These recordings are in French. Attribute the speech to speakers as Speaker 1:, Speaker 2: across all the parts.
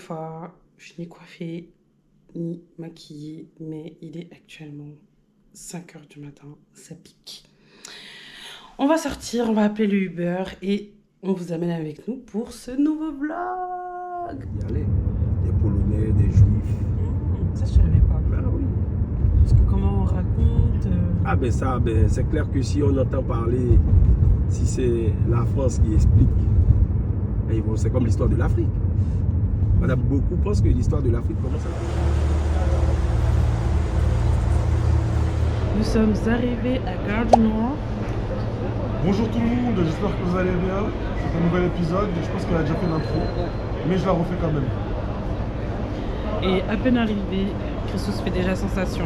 Speaker 1: fois, je suis ni coiffée, ni maquillée, mais il est actuellement 5 h du matin, ça pique. On va sortir, on va appeler le Uber et on vous amène avec nous pour ce nouveau vlog.
Speaker 2: Y aller. Des Polonais, des Juifs.
Speaker 1: Ça, je savais pas.
Speaker 2: Ben oui.
Speaker 1: Parce que comment on raconte
Speaker 2: Ah ben ça, ben, c'est clair que si on entend parler, si c'est la France qui explique, c'est comme l'histoire de l'Afrique. Madame, beaucoup pensent que l'histoire de l'Afrique commence à...
Speaker 1: Nous sommes arrivés à Gare du Nord.
Speaker 3: Bonjour tout le monde, j'espère que vous allez bien. C'est un nouvel épisode, je pense qu'elle a déjà fait l'intro, mais je la refais quand même.
Speaker 1: Et à peine arrivé, Christos fait déjà sensation.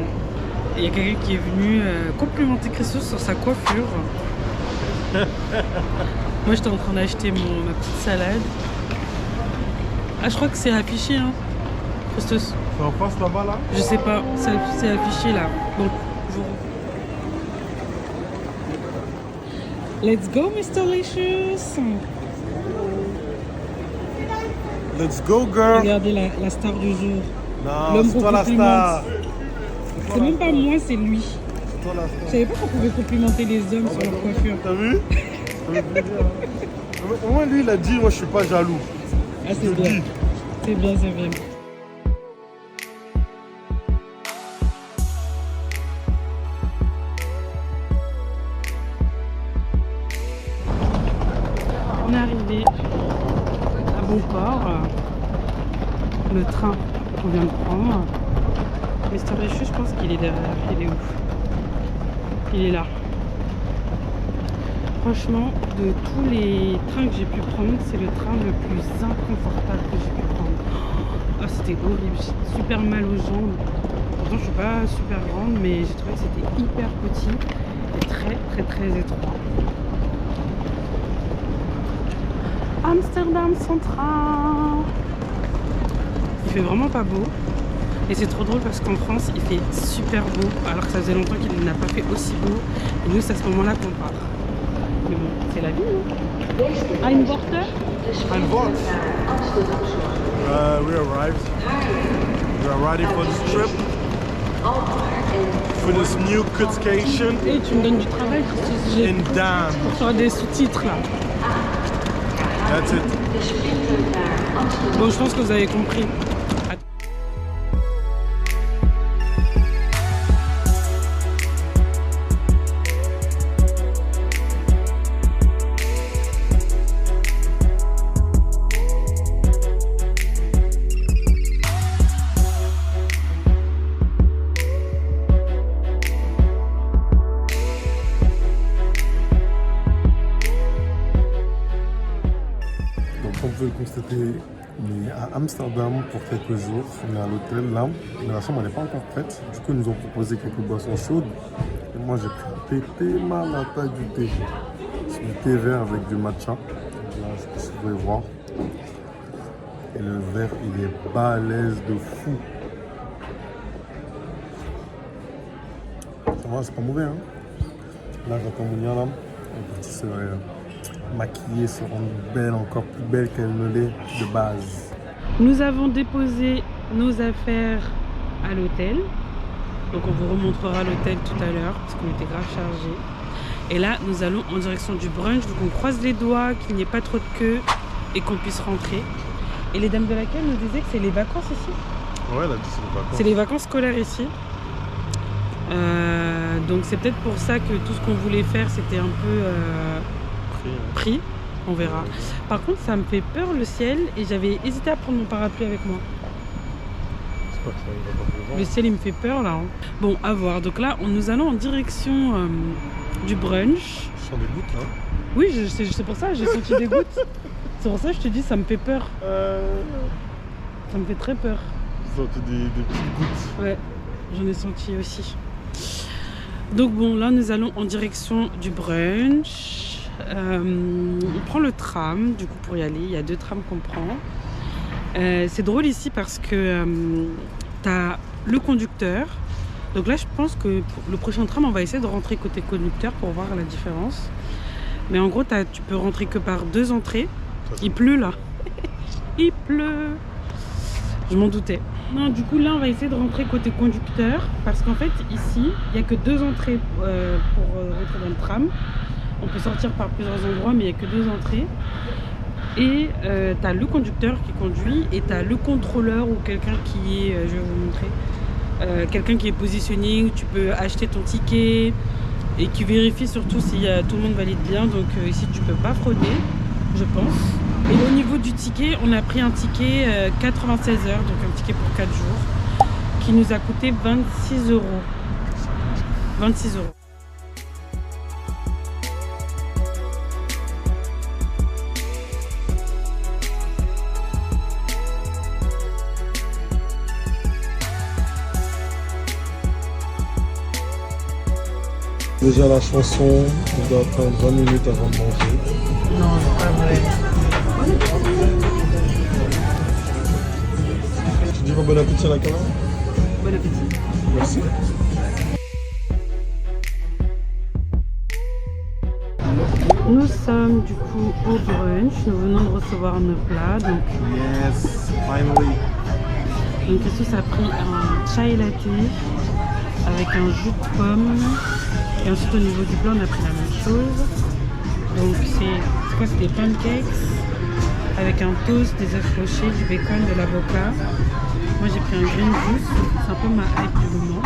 Speaker 1: Et il y a quelqu'un qui est venu complimenter Christos sur sa coiffure. Moi j'étais en train d'acheter ma petite salade. Ah, je crois que c'est affiché, hein, Christos.
Speaker 3: C'est en face là-bas là?
Speaker 1: Je sais pas, c'est affiché là. Bon, bonjour. Let's go, Mr. Licious.
Speaker 3: Let's go girl!
Speaker 1: Regardez la star du jour.
Speaker 3: Non,
Speaker 1: L'homme
Speaker 3: c'est
Speaker 1: qu'on
Speaker 3: toi la
Speaker 1: complimente.
Speaker 3: star!
Speaker 1: C'est même pas moi, c'est lui.
Speaker 3: C'est toi la
Speaker 1: Je
Speaker 3: star.
Speaker 1: savais pas qu'on pouvait complimenter les hommes sur leur coiffure.
Speaker 3: T'as vu? Ça fait plaisir, hein. Au moins lui il a dit, moi je suis pas jaloux.
Speaker 1: Ah, c'est
Speaker 3: Je
Speaker 1: bien.
Speaker 3: dis.
Speaker 1: C'est bien, c'est bien. On est arrivé à Bonport. Le train qu'on vient de prendre. Mr. Richu, je pense qu'il est derrière. Il est où? Il est là. Franchement, de tous les trains que j'ai pu prendre, c'est le train le plus inconfortable que j'ai pu prendre. Ah, c'était horrible, j'ai super mal aux jambes. Pourtant, je suis pas super grande, mais j'ai trouvé que c'était hyper petit et très étroit. Amsterdam Central. Il fait vraiment pas beau. Et c'est trop drôle parce qu'en France, il fait super beau, alors que ça faisait longtemps qu'il n'a pas fait aussi beau. Et nous, c'est à ce moment-là qu'on part. Mais bon, c'est la vie, hein. Ein Worte?
Speaker 3: Ein Wort. We arrived. We are ready for this trip. For this new Kutzcation
Speaker 1: Et tu me donnes du travail, Christos. J'ai
Speaker 3: in Dam.
Speaker 1: pour faire des sous-titres là.
Speaker 3: That's it.
Speaker 1: Bon, je pense que vous avez compris.
Speaker 3: Donc comme vous pouvez le constater, on est à Amsterdam pour quelques jours. On est à l'hôtel là, mais la chambre elle n'est pas encore prête. Du coup ils nous ont proposé quelques boissons chaudes. Et moi j'ai pris un thé malata du thé. C'est du thé vert avec du matcha. Donc là je sais pas si vous pouvez voir. Et le verre il est balèze de fou. Ça va, c'est pas mauvais hein. Là j'attends mon là. Elle est se maquiller, se rendre belle, encore plus belle qu'elle ne l'est de base.
Speaker 1: Nous avons déposé nos affaires à l'hôtel. Donc on vous remontrera l'hôtel tout à l'heure parce qu'on était grave chargés. Et là, nous allons en direction du brunch. Donc on croise les doigts, qu'il n'y ait pas trop de queue et qu'on puisse rentrer. Et les dames de l'accueil nous disaient que c'est les vacances ici.
Speaker 3: Ouais, elle a dit c'est les vacances.
Speaker 1: C'est les vacances scolaires ici. Donc c'est peut-être pour ça que tout ce qu'on voulait faire, c'était un peu pris. On verra. Par contre, ça me fait peur le ciel et j'avais hésité à prendre mon parapluie avec moi.
Speaker 3: J'espère que ça ira pas plus loin.
Speaker 1: Le ciel il me fait peur là. Hein. Bon, à voir. Donc là, nous allons en direction du brunch.
Speaker 3: Je sens des gouttes là.
Speaker 1: Oui, c'est pour ça, j'ai senti des gouttes. C'est pour ça que je te dis, ça me fait peur. Ça me fait très peur.
Speaker 3: Vous sentez des petites gouttes.
Speaker 1: Ouais, j'en ai senti aussi. Donc bon, là nous allons en direction du brunch. On prend le tram, du coup pour y aller, il y a 2 trams qu'on prend. C'est drôle ici parce que tu as le conducteur. Donc là je pense que pour le prochain tram on va essayer de rentrer côté conducteur pour voir la différence. Mais en gros tu peux rentrer que par 2 entrées. Il pleut là. Il pleut. Je m'en doutais. Non, du coup, là, on va essayer de rentrer côté conducteur. Parce qu'en fait, ici, il n'y a que 2 entrées pour rentrer dans le tram. On peut sortir par plusieurs endroits, mais il n'y a que 2 entrées. Et tu as le conducteur qui conduit et tu as le contrôleur ou quelqu'un qui est, je vais vous montrer, quelqu'un qui est positioning. Tu peux acheter ton ticket et qui vérifie surtout si tout le monde valide bien. Donc ici, tu peux pas frauder, je pense. Et au niveau du ticket, on a pris un ticket 96 heures, donc un ticket pour 4 jours, qui nous a coûté 26 €. 26 €.
Speaker 3: Déjà la chanson, on doit attendre 20 minutes avant de manger.
Speaker 1: Non, c'est pas vrai.
Speaker 3: Tu dis bon appétit à la caméra?
Speaker 1: Bon appétit.
Speaker 3: Merci.
Speaker 1: Nous sommes du coup au brunch. Nous venons de recevoir nos plats. Donc
Speaker 3: Yes, finally.
Speaker 1: Christos a pris un chai latte avec un jus de pomme. Et ensuite au niveau du plat on a pris la même chose. Donc c'est quoi? C'est des pancakes avec un toast, des œufs pochés, du bacon, de l'avocat. Moi j'ai pris un green juice, c'est un peu ma hype du moment.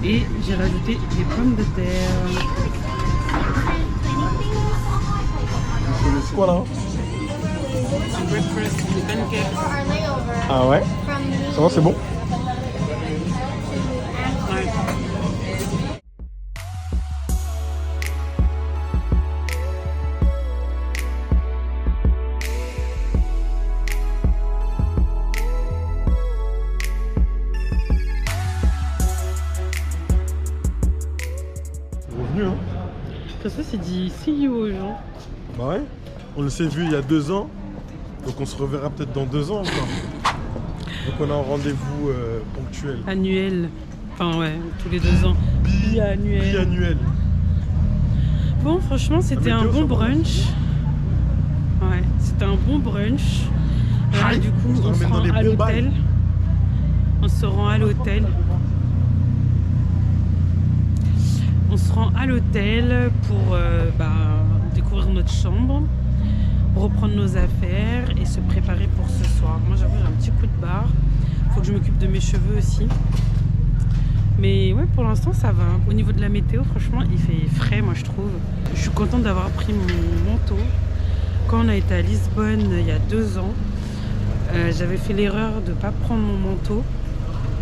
Speaker 1: Et j'ai rajouté des pommes de terre.
Speaker 3: C'est quoi là?
Speaker 1: Un breakfast, des pancakes.
Speaker 3: Ah ouais? Ça va, c'est bon?
Speaker 1: Ouais.
Speaker 3: Revenu, hein?
Speaker 1: Ça c'est dit see you aux gens.
Speaker 3: Bah ouais. On s'est vu il y a 2 ans. Donc on se reverra peut-être dans 2 ans encore. Donc on a un rendez-vous ponctuel.
Speaker 1: Annuel. Enfin ouais, tous les 2 ans. Biannuel.
Speaker 3: Biannuel.
Speaker 1: Bon, franchement, c'était un bon brunch. Ouais, c'était un bon brunch. Là, du coup, on se rend à l'hôtel. On se rend à l'hôtel. On se rend à l'hôtel pour découvrir notre chambre, reprendre nos affaires et se préparer pour ce soir. Moi, j'avoue, j'ai un petit coup de barre. Faut que je m'occupe de mes cheveux aussi. Mais ouais, pour l'instant, ça va. Au niveau de la météo, franchement, il fait frais, moi, je trouve. Je suis contente d'avoir pris mon manteau. Quand on a été à Lisbonne il y a 2 ans, j'avais fait l'erreur de ne pas prendre mon manteau.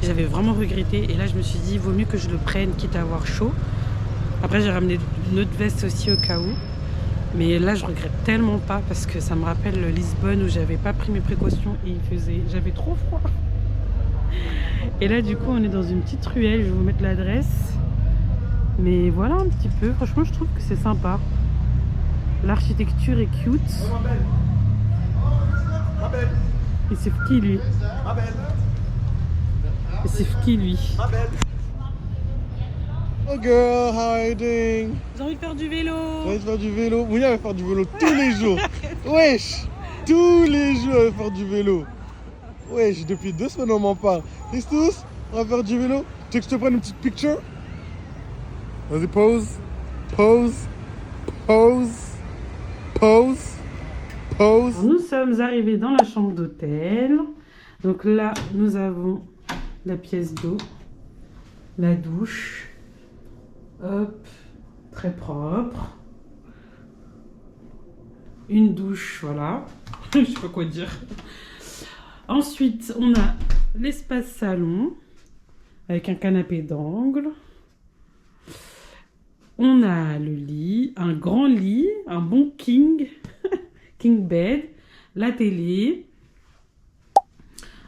Speaker 1: J'avais vraiment regretté. Et là, je me suis dit, il vaut mieux que je le prenne, quitte à avoir chaud. Après, j'ai ramené une autre veste aussi au cas où. Mais là, je regrette tellement pas parce que ça me rappelle Lisbonne où j'avais pas pris mes précautions et j'avais trop froid. Et là, du coup, on est dans une petite ruelle. Je vais vous mettre l'adresse. Mais voilà un petit peu. Franchement, je trouve que c'est sympa. L'architecture est cute. Et c'est qui lui? Et c'est qui lui?
Speaker 3: Oh girl, how are you doing?
Speaker 1: J'ai envie de faire du vélo.
Speaker 3: Vous allez faire du vélo? Vous allez faire du vélo tous les jours. Wesh! Tous les jours, on va faire du vélo. Wesh, depuis 2 semaines, on m'en parle. Christos, on va faire du vélo. Tu veux que je te prenne une petite picture? Vas-y, pause. Pause. Pause. Pause. Pause.
Speaker 1: Nous sommes arrivés dans la chambre d'hôtel. Donc là, nous avons la pièce d'eau, la douche. Hop, très propre. Une douche, voilà. Je sais pas quoi dire. Ensuite, on a l'espace salon avec un canapé d'angle. On a le lit, un grand lit, un bon king bed, la télé,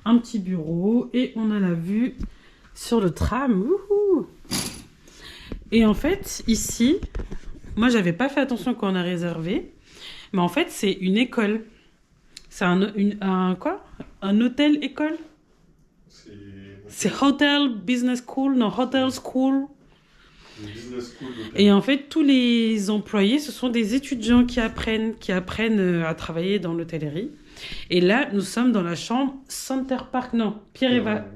Speaker 1: un petit bureau et on a la vue sur le tram. Wouhou! Et en fait, ici, moi, j'avais pas fait attention quand on a réservé, mais en fait, c'est une école. C'est un quoi? Un hôtel-école? C'est Hotel Business School, non, Hotel School. Et en fait, tous les employés, ce sont des étudiants qui apprennent à travailler dans l'hôtellerie. Et là, nous sommes dans la chambre Center Park. Non, Pierre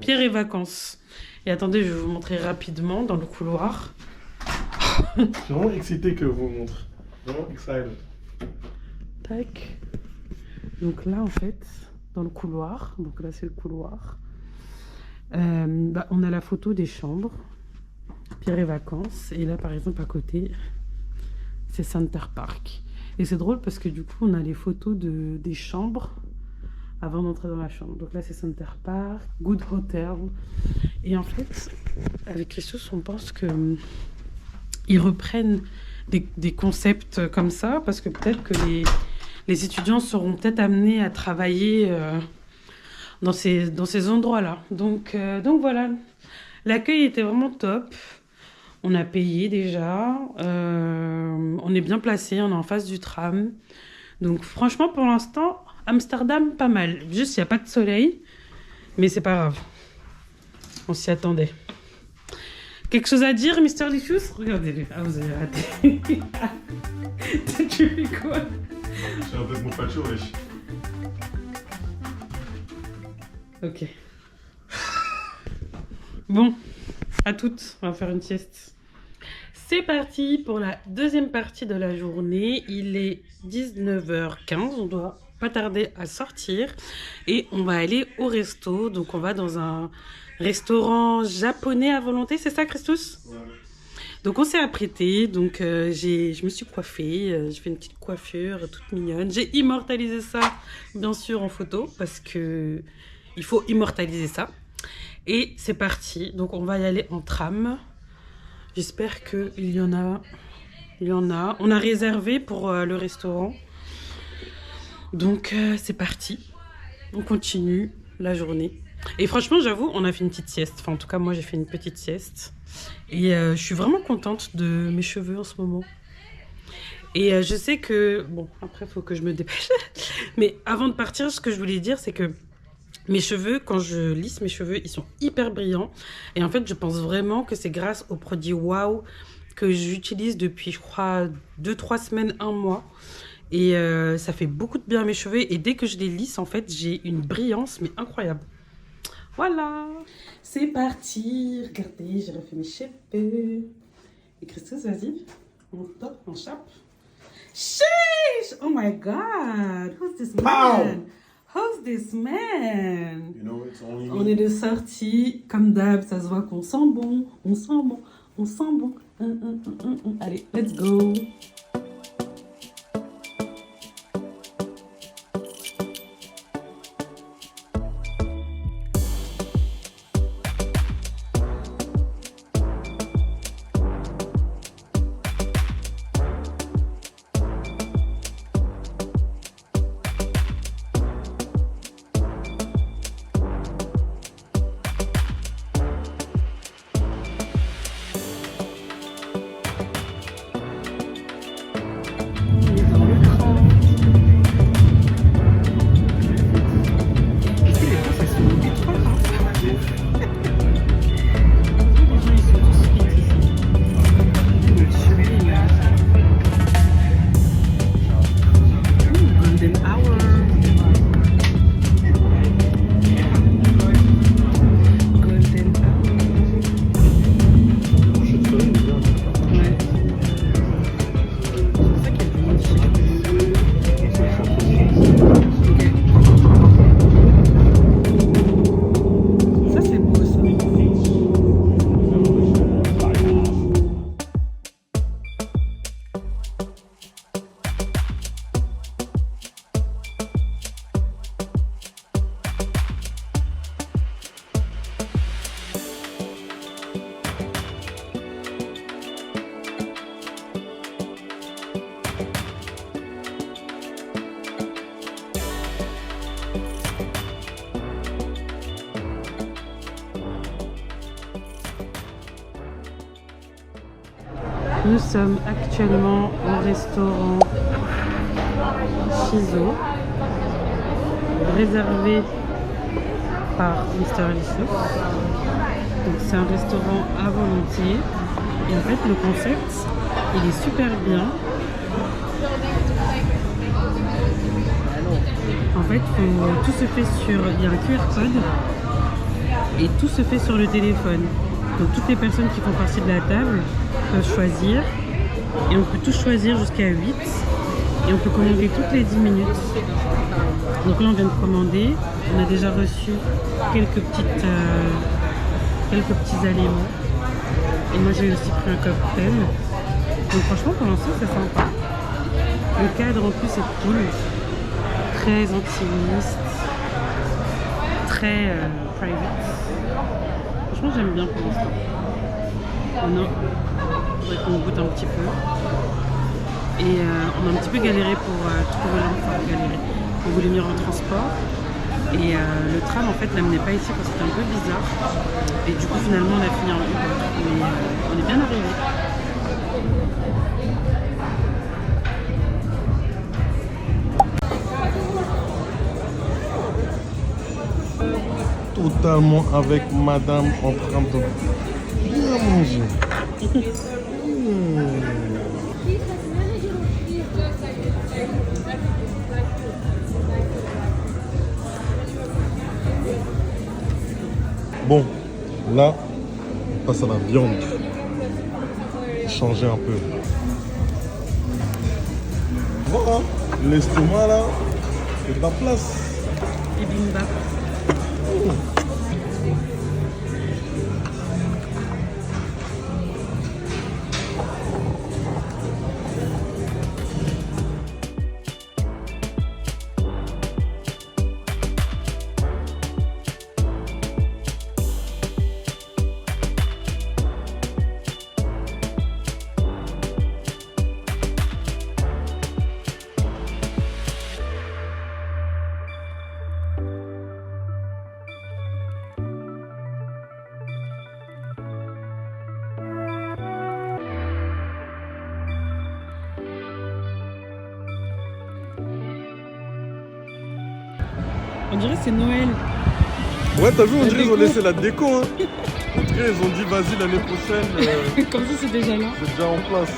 Speaker 1: et Vacances. Et attendez, je vais vous montrer rapidement dans le couloir.
Speaker 3: Je suis vraiment excité que vous montre. Vraiment excited.
Speaker 1: Tac. Donc là, en fait, dans le couloir, donc là, c'est le couloir. On a la photo des chambres, Pierre et Vacances. Et là, par exemple, à côté, c'est Center Park. Et c'est drôle parce que du coup, on a les photos des chambres avant d'entrer dans la chambre. Donc là, c'est Center Park, Good Hotel. Et en fait, avec Christos, on pense que ils reprennent des concepts comme ça parce que peut-être que les étudiants seront peut-être amenés à travailler dans ces endroits-là. Donc voilà, l'accueil était vraiment top. On a payé déjà, on est bien placé, on est en face du tram. Donc franchement, pour l'instant, Amsterdam, pas mal. Juste, il n'y a pas de soleil, mais c'est pas grave. On s'y attendait. Quelque chose à dire, Mr. Licious? Regardez-le. Ah, vous avez raté. Tu fais quoi?
Speaker 3: J'ai un peu de mon facho, wesh.
Speaker 1: Ok. Bon, à toutes, on va faire une sieste. C'est parti pour la deuxième partie de la journée. Il est 19h15, on doit pas tarder à sortir. Et on va aller au resto. Donc on va dans un restaurant japonais à volonté, c'est ça, Christos? Ouais. Donc on s'est apprêté, donc je me suis coiffée, j'ai fait une petite coiffure toute mignonne. J'ai immortalisé ça, bien sûr, en photo, parce que il faut immortaliser ça. Et c'est parti, donc on va y aller en tram. J'espère qu'il y en a. On a réservé pour le restaurant. Donc c'est parti, on continue la journée. Et franchement, j'avoue, on a fait une petite sieste. Enfin, en tout cas, moi, j'ai fait une petite sieste. Et je suis vraiment contente de mes cheveux en ce moment. Et je sais que... Bon, après, il faut que je me dépêche. Mais avant de partir, ce que je voulais dire, c'est que mes cheveux, quand je lisse mes cheveux, ils sont hyper brillants. Et en fait, je pense vraiment que c'est grâce au produit Wow que j'utilise depuis, je crois, 2-3 semaines, 1 mois. Et ça fait beaucoup de bien à mes cheveux. Et dès que je les lisse, en fait, j'ai une brillance, mais incroyable. Voilà, c'est parti. Regardez, j'ai refait mes cheveux. Et Christos, vas-y, on top, on chape. Sheesh! Oh my God, who's this man? Who's this man?
Speaker 3: You know, it's only me.
Speaker 1: On est de sortie, comme d'hab, ça se voit qu'on sent bon, on sent bon, on sent bon. Allez, let's go. Nous sommes actuellement au restaurant Shizo, réservé par Mr. Licious. Donc c'est un restaurant à volonté. Et en fait le concept, il est super bien. En fait, tout se fait sur... Il y a un QR code et tout se fait sur le téléphone. Donc toutes les personnes qui font partie de la table peuvent choisir et on peut tous choisir jusqu'à 8 et on peut commander toutes les 10 minutes. Donc là on vient de commander, on a déjà reçu quelques petits aliments et moi j'ai aussi pris un cocktail. Donc franchement pour l'instant c'est sympa. Le cadre en plus est cool, très intimiste, très private. Franchement j'aime bien pour l'instant. On faudrait qu'on goûte un petit peu. Et on a un petit peu galéré pour trouver on voulait venir en transport. Et le tram en fait n'amenait pas ici parce que c'était un peu bizarre. Et du coup finalement on a fini en Uber. Mais on est bien arrivé.
Speaker 3: Totalement avec madame en train de bien manger. Bon, là, on passe à la viande. Changer un peu. Voilà, l'estomac là, c'est de la place.
Speaker 1: Et bimbap. On dirait que c'est Noël.
Speaker 3: Ouais, t'as vu, on dirait qu'ils ont laissé la déco. Hein. Ils ont dit, vas-y, l'année prochaine,
Speaker 1: Comme ça, c'est déjà là.
Speaker 3: c'est déjà en place.